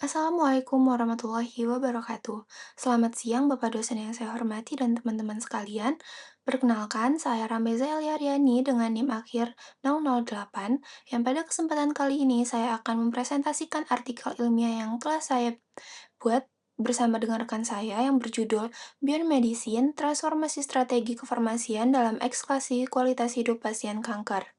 Assalamualaikum warahmatullahi wabarakatuh. Selamat siang Bapak dosen yang saya hormati dan teman-teman sekalian. Perkenalkan, saya Rameza Elyariani dengan NIM akhir 008 yang pada kesempatan kali ini saya akan mempresentasikan artikel ilmiah yang telah saya buat bersama dengan rekan saya yang berjudul Biomedicine, Transformasi Strategi Kefarmasian dalam Eksklasi Kualitas Hidup Pasien Kanker.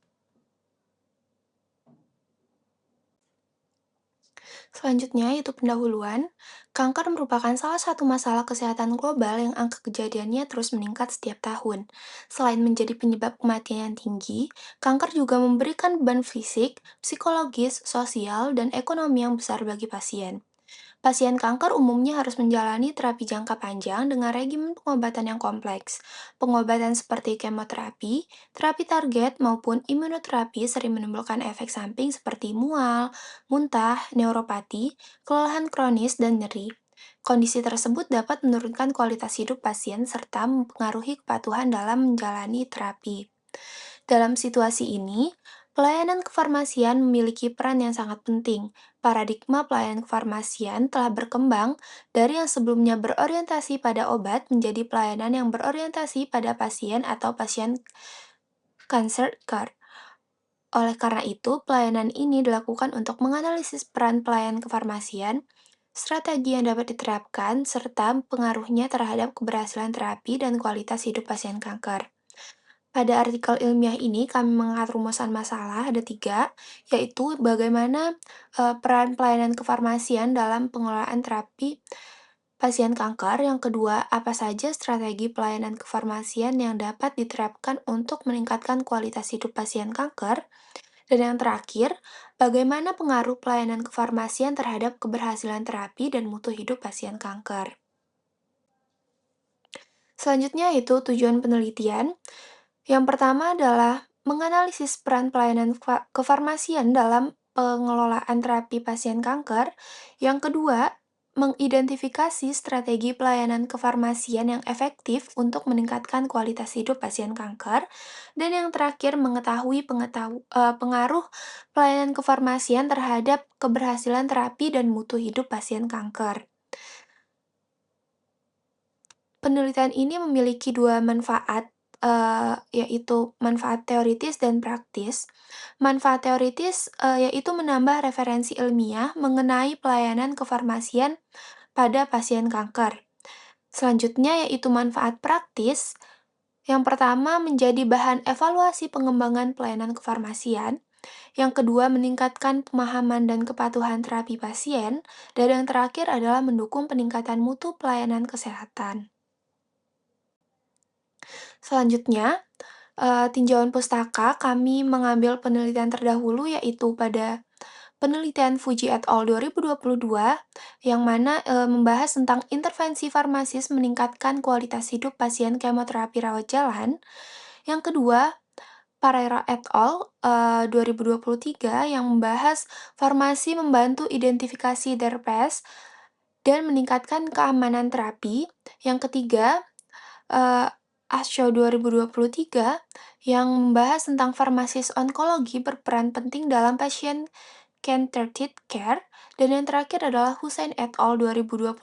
Selanjutnya, yaitu pendahuluan. Kanker merupakan salah satu masalah kesehatan global yang angka kejadiannya terus meningkat setiap tahun. Selain menjadi penyebab kematian yang tinggi, kanker juga memberikan beban fisik, psikologis, sosial, dan ekonomi yang besar bagi pasien. Pasien kanker umumnya harus menjalani terapi jangka panjang dengan regimen pengobatan yang kompleks. Pengobatan seperti kemoterapi, terapi target, maupun imunoterapi sering menimbulkan efek samping seperti mual, muntah, neuropati, kelelahan kronis, dan nyeri. Kondisi tersebut dapat menurunkan kualitas hidup pasien serta mempengaruhi kepatuhan dalam menjalani terapi. Dalam situasi ini, pelayanan kefarmasian memiliki peran yang sangat penting. Paradigma pelayanan kefarmasian telah berkembang dari yang sebelumnya berorientasi pada obat menjadi pelayanan yang berorientasi pada pasien atau pasien cancer care. Oleh karena itu, pelayanan ini dilakukan untuk menganalisis peran pelayan kefarmasian, strategi yang dapat diterapkan, serta pengaruhnya terhadap keberhasilan terapi dan kualitas hidup pasien kanker. Pada artikel ilmiah ini, kami mengangkat rumusan masalah, ada tiga, yaitu bagaimana peran pelayanan kefarmasian dalam pengelolaan terapi pasien kanker. Yang kedua, apa saja strategi pelayanan kefarmasian yang dapat diterapkan untuk meningkatkan kualitas hidup pasien kanker. Dan yang terakhir, bagaimana pengaruh pelayanan kefarmasian terhadap keberhasilan terapi dan mutu hidup pasien kanker. Selanjutnya, yaitu tujuan penelitian. Yang pertama adalah menganalisis peran pelayanan kefarmasian dalam pengelolaan terapi pasien kanker. Yang kedua, mengidentifikasi strategi pelayanan kefarmasian yang efektif untuk meningkatkan kualitas hidup pasien kanker. Dan yang terakhir, mengetahui pengaruh pelayanan kefarmasian terhadap keberhasilan terapi dan mutu hidup pasien kanker. Penelitian ini memiliki dua manfaat, yaitu manfaat teoritis dan praktis. Manfaat teoritis, yaitu menambah referensi ilmiah mengenai pelayanan kefarmasian pada pasien kanker. Selanjutnya yaitu manfaat praktis. Yang pertama menjadi bahan evaluasi pengembangan pelayanan kefarmasian. Yang kedua meningkatkan pemahaman dan kepatuhan terapi pasien. Dan yang terakhir adalah mendukung peningkatan mutu pelayanan kesehatan. Selanjutnya, tinjauan pustaka, kami mengambil penelitian terdahulu yaitu pada penelitian Fuji et al. 2022, yang mana membahas tentang intervensi farmasis meningkatkan kualitas hidup pasien kemoterapi rawat jalan. Yang kedua, Pereira et al. 2023, yang membahas farmasi membantu identifikasi DRPS dan meningkatkan keamanan terapi. Yang ketiga, ASHO 2023 yang membahas tentang farmasis onkologi berperan penting dalam pasien cancer care, dan yang terakhir adalah Hussein et al. 2025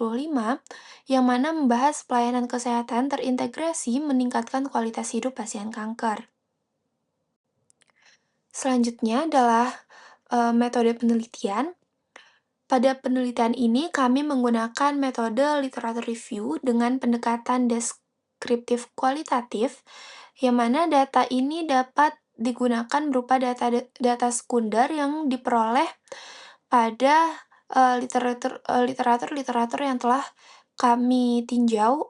yang mana membahas pelayanan kesehatan terintegrasi meningkatkan kualitas hidup pasien kanker. Selanjutnya adalah metode penelitian. Pada penelitian ini, kami menggunakan metode literatur review dengan pendekatan deskriptif kualitatif, yang mana data ini dapat digunakan berupa data sekunder yang diperoleh pada literatur yang telah kami tinjau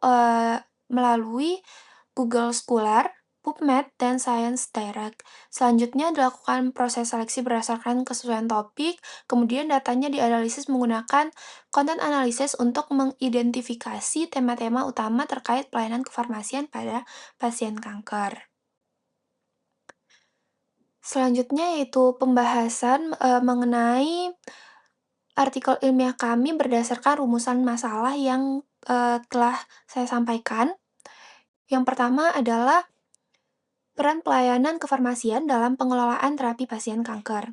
melalui Google Scholar, PubMed, dan Science Direct. Selanjutnya dilakukan proses seleksi berdasarkan kesesuaian topik, kemudian datanya dianalisis menggunakan content analysis untuk mengidentifikasi tema-tema utama terkait pelayanan kefarmasian pada pasien kanker. Selanjutnya yaitu pembahasan mengenai artikel ilmiah kami berdasarkan rumusan masalah yang telah saya sampaikan. Yang pertama adalah Peran pelayanan kefarmasian dalam pengelolaan terapi pasien kanker.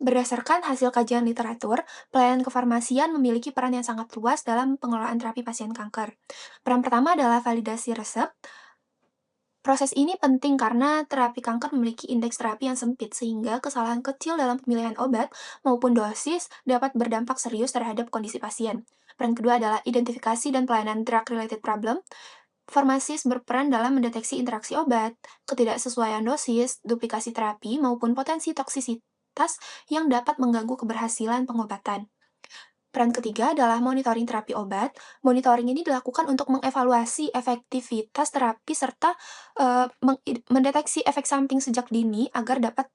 Berdasarkan hasil kajian literatur, pelayanan kefarmasian memiliki peran yang sangat luas dalam pengelolaan terapi pasien kanker. Peran pertama adalah validasi resep. Proses ini penting karena terapi kanker memiliki indeks terapi yang sempit, sehingga kesalahan kecil dalam pemilihan obat maupun dosis dapat berdampak serius terhadap kondisi pasien. Peran kedua adalah identifikasi dan pelayanan drug-related problem. Farmasis berperan dalam mendeteksi interaksi obat, ketidaksesuaian dosis, duplikasi terapi, maupun potensi toksisitas yang dapat mengganggu keberhasilan pengobatan. Peran ketiga adalah monitoring terapi obat. Monitoring ini dilakukan untuk mengevaluasi efektivitas terapi serta mendeteksi efek samping sejak dini agar dapat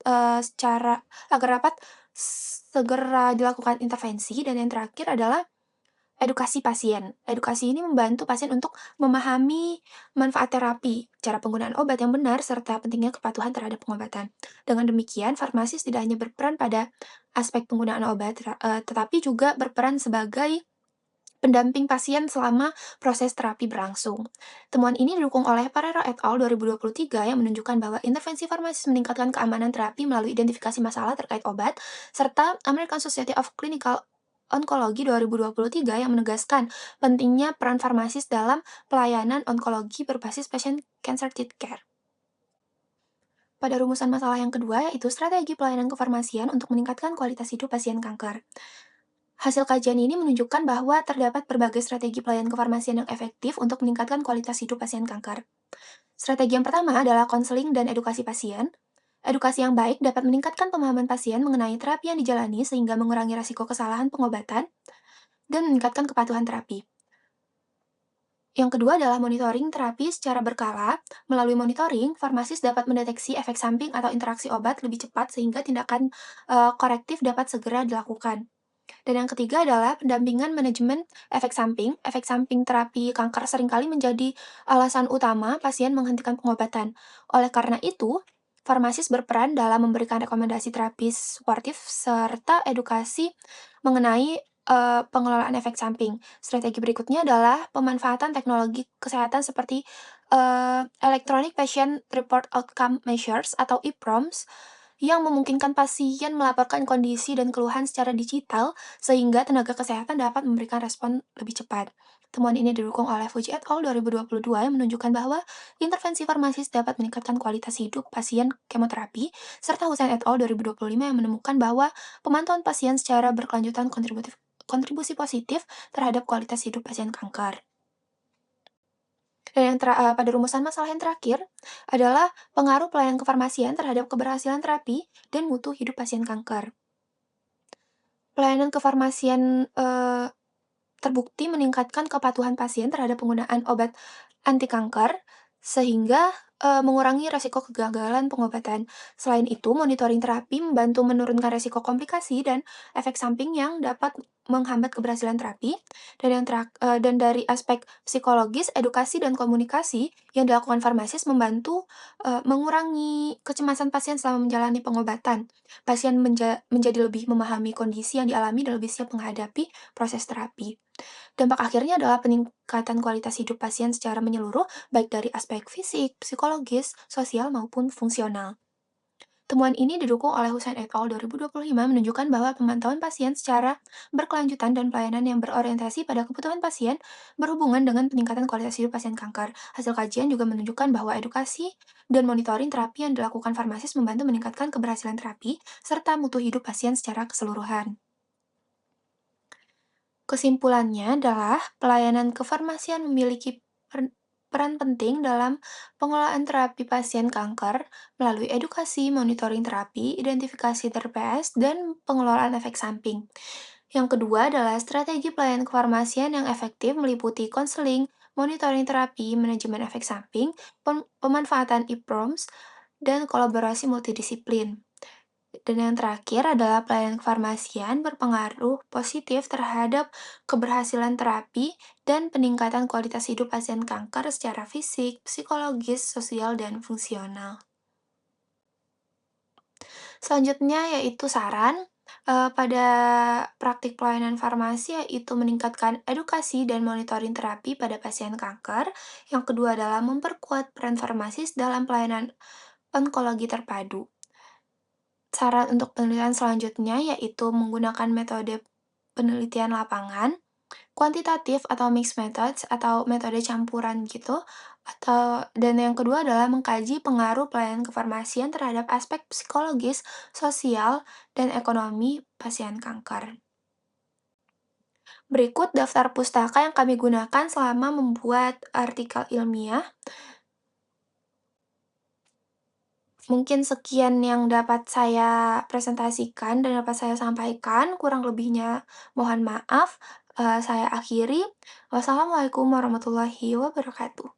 segera dilakukan intervensi. Dan yang terakhir adalah edukasi pasien. Edukasi ini membantu pasien untuk memahami manfaat terapi, cara penggunaan obat yang benar, serta pentingnya kepatuhan terhadap pengobatan. Dengan demikian, farmasis tidak hanya berperan pada aspek penggunaan obat, tetapi juga berperan sebagai pendamping pasien selama proses terapi berlangsung. Temuan ini didukung oleh Pereira et al. 2023 yang menunjukkan bahwa intervensi farmasis meningkatkan keamanan terapi melalui identifikasi masalah terkait obat, serta American Society of Clinical Oncology 2023 yang menegaskan pentingnya peran farmasis dalam pelayanan onkologi berbasis patient-centered care. Pada rumusan masalah yang kedua, yaitu strategi pelayanan kefarmasian untuk meningkatkan kualitas hidup pasien kanker. Hasil kajian ini menunjukkan bahwa terdapat berbagai strategi pelayanan kefarmasian yang efektif untuk meningkatkan kualitas hidup pasien kanker. Strategi yang pertama adalah konseling dan edukasi pasien. Edukasi yang baik dapat meningkatkan pemahaman pasien mengenai terapi yang dijalani sehingga mengurangi risiko kesalahan pengobatan dan meningkatkan kepatuhan terapi. Yang kedua adalah monitoring terapi secara berkala. Melalui monitoring, farmasis dapat mendeteksi efek samping atau interaksi obat lebih cepat sehingga tindakan korektif dapat segera dilakukan. Dan yang ketiga adalah pendampingan manajemen efek samping. Efek samping terapi kanker seringkali menjadi alasan utama pasien menghentikan pengobatan. Oleh karena itu, farmasis berperan dalam memberikan rekomendasi terapi suportif serta edukasi mengenai pengelolaan efek samping. Strategi berikutnya adalah pemanfaatan teknologi kesehatan seperti Electronic Patient Report Outcome Measures atau EPROMs yang memungkinkan pasien melaporkan kondisi dan keluhan secara digital sehingga tenaga kesehatan dapat memberikan respon lebih cepat. Temuan ini didukung oleh Fuji et al. 2022 yang menunjukkan bahwa intervensi farmasis dapat meningkatkan kualitas hidup pasien kemoterapi, serta Hussein et al. 2025 yang menemukan bahwa pemantauan pasien secara berkelanjutan kontribusi positif terhadap kualitas hidup pasien kanker. Dan pada rumusan masalah yang terakhir adalah pengaruh pelayanan kefarmasian terhadap keberhasilan terapi dan mutu hidup pasien kanker. Pelayanan kefarmasian terbukti meningkatkan kepatuhan pasien terhadap penggunaan obat anti kanker, sehingga mengurangi resiko kegagalan pengobatan. Selain itu, monitoring terapi membantu menurunkan resiko komplikasi dan efek samping yang dapat menghambat keberhasilan terapi. Dan dari aspek psikologis, edukasi, dan komunikasi yang dilakukan farmasis membantu mengurangi kecemasan pasien selama menjalani pengobatan. Pasien menjadi lebih memahami kondisi yang dialami dan lebih siap menghadapi proses terapi. Dampak akhirnya adalah peningkatan kualitas hidup pasien secara menyeluruh, baik dari aspek fisik, psikologis, sosial, maupun fungsional. Temuan ini didukung oleh Hussein et al. 2025 menunjukkan bahwa pemantauan pasien secara berkelanjutan dan pelayanan yang berorientasi pada kebutuhan pasien berhubungan dengan peningkatan kualitas hidup pasien kanker. Hasil kajian juga menunjukkan bahwa edukasi dan monitoring terapi yang dilakukan farmasis membantu meningkatkan keberhasilan terapi serta mutu hidup pasien secara keseluruhan. Kesimpulannya adalah pelayanan kefarmasian memiliki peran penting dalam pengelolaan terapi pasien kanker melalui edukasi, monitoring terapi, identifikasi TPS, dan pengelolaan efek samping. Yang kedua adalah strategi pelayanan kefarmasian yang efektif meliputi konseling, monitoring terapi, manajemen efek samping, pemanfaatan EPROMs, dan kolaborasi multidisiplin. Dan yang terakhir adalah pelayanan kefarmasian berpengaruh positif terhadap keberhasilan terapi dan peningkatan kualitas hidup pasien kanker secara fisik, psikologis, sosial, dan fungsional. Selanjutnya yaitu saran pada praktik pelayanan farmasi, yaitu meningkatkan edukasi dan monitoring terapi pada pasien kanker. Yang kedua adalah memperkuat peran farmasis dalam pelayanan onkologi terpadu. Saran untuk penelitian selanjutnya yaitu menggunakan metode penelitian lapangan, kuantitatif atau mixed methods atau metode campuran gitu, dan yang kedua adalah mengkaji pengaruh pelayanan kefarmasian terhadap aspek psikologis, sosial, dan ekonomi pasien kanker. Berikut daftar pustaka yang kami gunakan selama membuat artikel ilmiah. Mungkin sekian yang dapat saya presentasikan dan dapat saya sampaikan, kurang lebihnya mohon maaf. Saya akhiri. Wassalamualaikum warahmatullahi wabarakatuh.